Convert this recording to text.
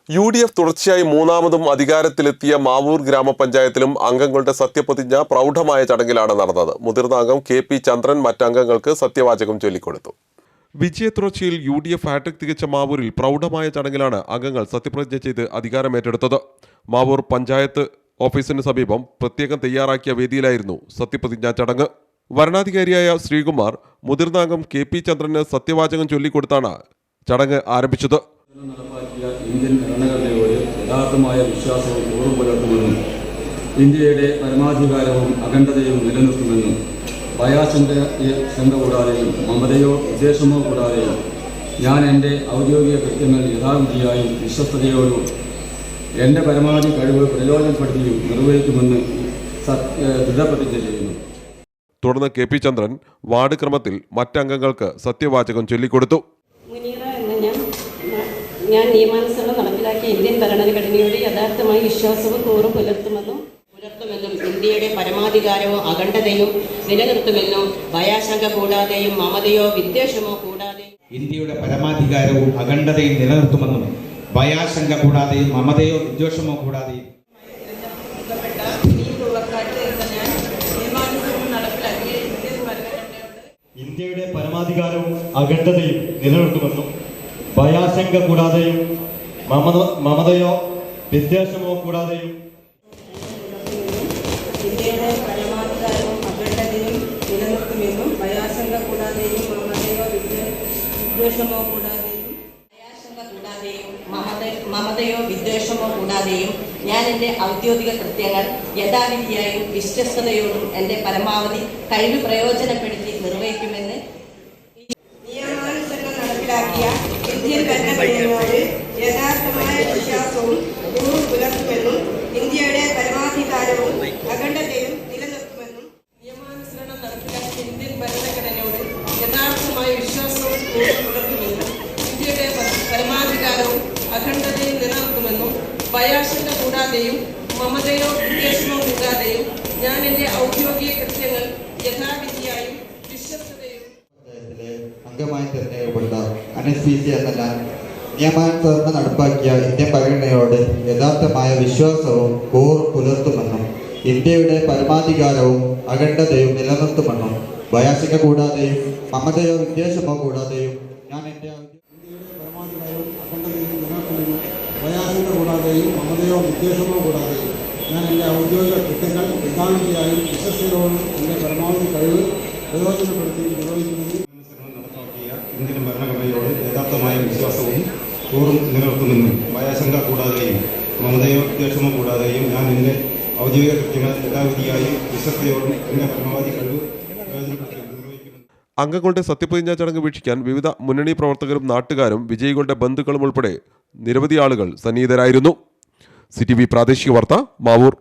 UDF തുടർച്ചയായി മൂന്നാമതും അധികാരത്തിലെത്തിയ മാവൂർ ഗ്രാമപഞ്ചായത്തിലും അംഗങ്ങളുടെ സത്യപ്രതിജ്ഞ പ്രൗഢമായ ചടങ്ങിലാണ് നടന്നത്. മുതിർന്ന അംഗം KP ചന്ദ്രൻ മറ്റംഗങ്ങൾക്ക് സത്യവാചകം ചൊല്ലിക്കൊടുത്തു. വിജയത്തുടർച്ചയിൽ UDF ഹാട്രിക് തികച്ച മാവൂരിൽ പ്രൗഢമായ ചടങ്ങിലാണ് അംഗങ്ങൾ സത്യപ്രതിജ്ഞ ചെയ്ത് അധികാരമേറ്റെടുത്തത്. മാവൂർ പഞ്ചായത്ത് ഓഫീസിന് സമീപം പ്രത്യേകം തയ്യാറാക്കിയ വേദിയിലായിരുന്നു സത്യപ്രതിജ്ഞാ ചടങ്ങ്. വരണാധികാരിയായ ശ്രീകുമാർ മുതിർന്ന അംഗം KP ചന്ദ്രന് സത്യവാചകം ചൊല്ലിക്കൊടുത്താണ് ചടങ്ങ് ആരംഭിച്ചത്. ഇന്ത്യൻ ഭരണഘടനയോട് യഥാർത്ഥമായ വിശ്വാസവും കൂറും പുലർത്തുമെന്നും ഇന്ത്യയുടെ പരമാധികാരവും അഖണ്ഡതയും നിലനിർത്തുമെന്നും ഭയാശങ്ക കൂടാതെയും മമതയോ ഉദ്ദേശമോ കൂടാതെയും ഞാൻ എൻ്റെ ഔദ്യോഗിക കൃത്യങ്ങൾ യഥാവിധിയായും വിശ്വസ്തയോടും എൻ്റെ പരമാവധി കഴിവ് പ്രയോജനപ്പെടുത്തിയും നിർവഹിക്കുമെന്ന് ദൃഢപ്രതിജ്ഞ ചെയ്യുന്നു. തുടർന്ന് KP ചന്ദ്രൻ വാർഡ് ക്രമത്തിൽ മറ്റംഗങ്ങൾക്ക് സത്യവാചകം ചൊല്ലിക്കൊടുത്തു. ഞാൻ നിയമാനുസരണം നടപ്പിലാക്കിയ ഇന്ത്യൻ ഭരണഘടനയോട് യഥാർത്ഥമായി വിശ്വാസവും കൂറും പുലർത്തുമെന്നും ഇന്ത്യയുടെ പരമാധികാരവും അഖണ്ഡതയും നിലനിർത്തുമെന്നും ഭയാശങ്ക കൂടാതെയും മമതയോ വിദ്വേഷമോ കൂടാതെയും ഇന്ത്യയുടെ പരമാധികാരവും അഖണ്ഡതയും നിലനിർത്തുമെന്നും ഭയാശങ്ക കൂടാതെയും മമതയോ വിദ്വേഷമോ കൂടാതെയും ഇന്ത്യയുടെ പരമാധികാരവും അഖണ്ഡതയും നിലനിർത്തുമെന്നും ഭയാശങ്ക കൂടാതെയും മമതയോ വിദ്വേഷമോ കൂടാതെയും ഇന്ത്യയുടെ പരമാധികാരവും അഖണ്ഡതയും നിലനിർത്തുമെന്നും ഭയാശങ്ക കൂടാതെയും മമതയോ വിദ്വേഷമോ കൂടാതെയും ഞാൻ എൻ്റെ ഔദ്യോഗിക കൃത്യങ്ങൾ യഥാവിധിയായും വിശ്വസ്തയോടും എൻ്റെ പരമാവധി കഴിവ് പ്രയോജനപ്പെടുത്തി നിർവഹിക്കുമെന്ന് നിയമാനുസരണം നടപ്പിലാക്കിയ ഇന്ത്യൻ ഭരണഘടനയോട് യഥാർത്ഥമായ വിശ്വാസവും കൂറും പുലർത്തുമെന്നും ഇന്ത്യയുടെ പരമാധികാരവും അഖണ്ഡതയും നിലനിർത്തുമെന്നും നിയമാനുസരണം നടപ്പിലാക്കിയ ഇന്ത്യൻ ഭരണഘടനയോട് യഥാർത്ഥമായ വിശ്വാസവും കൂറും പുലർത്തുമെന്നും ഇന്ത്യയുടെ പരമാധികാരവും അഖണ്ഡതയും നിലനിർത്തുമെന്നും ഭയാശങ്ക കൂടാതെയും മമതയോ വിദ്വേഷമോ കൂടാതെയും ഞാൻ എൻ്റെ ഔദ്യോഗിക കൃത്യങ്ങൾ യഥാവിധിയായും വിശ്വസ്തയും അംഗമായി തിരഞ്ഞെടുക്കപ്പെടുന്ന അനസ്തീസിയ എന്ന നിയമാനുസരണം നടപ്പാക്കിയ ഇന്ത്യൻ ഭരണഘടനയോട് യഥാർത്ഥമായ വിശ്വാസവും കൂറും പുലർത്തുമെന്നും ഇന്ത്യയുടെ പരമാധികാരവും അഖണ്ഡതയും നിലനിർത്തുമെന്നും ഭയാശങ്ക കൂടാതെയും മമതയോ വിദ്വേഷമോ കൂടാതെയും ഞാൻ എൻ്റെ പരമാധികാരവും അഖണ്ഡതയും നിലനിർത്തുമെന്നും ഭയാശങ്ക കൂടാതെയും മമതയോ വിദ്വേഷമോ കൂടാതെയും ഞാൻ എൻ്റെ ഔദ്യോഗിക കൃത്യങ്ങൾ യഥാവിധിയായും വിശ്വസ്തയോടും എൻ്റെ പരമാവധി കഴിവ് പ്രയോജനപ്പെടുത്തി നിർവഹിക്കുമെന്ന് ഇന്ത്യൻ ഭരണഘടനയോട് യഥാർത്ഥമായ വിശ്വാസവും കൂറും നിലനിർത്തുമെന്നും ഭയാശങ്ക കൂടാതെയും മമതയോ വിദ്വേഷമോ കൂടാതെയും ഞാൻ എൻ്റെ ഔദ്യോഗിക കൃത്യങ്ങൾ യഥാവിധിയായും വിശ്വസ്തയോടും എൻ്റെ പരമാവധി കഴിവ് പ്രയോജനപ്പെടുത്തി നിർവഹിക്കുമെന്ന്. അംഗങ്ങളുടെ സത്യപ്രതിജ്ഞാ ചടങ്ങ് വീക്ഷിക്കാൻ വിവിധ മുന്നണി പ്രവർത്തകരും നാട്ടുകാരും വിജയികളുടെ ബന്ധുക്കളും ഉൾപ്പെടെ നിരവധി ആളുകൾ സന്നിഹിതരായിരുന്നു. CTV പ്രാദേശിക വാർത്ത മാവൂർ.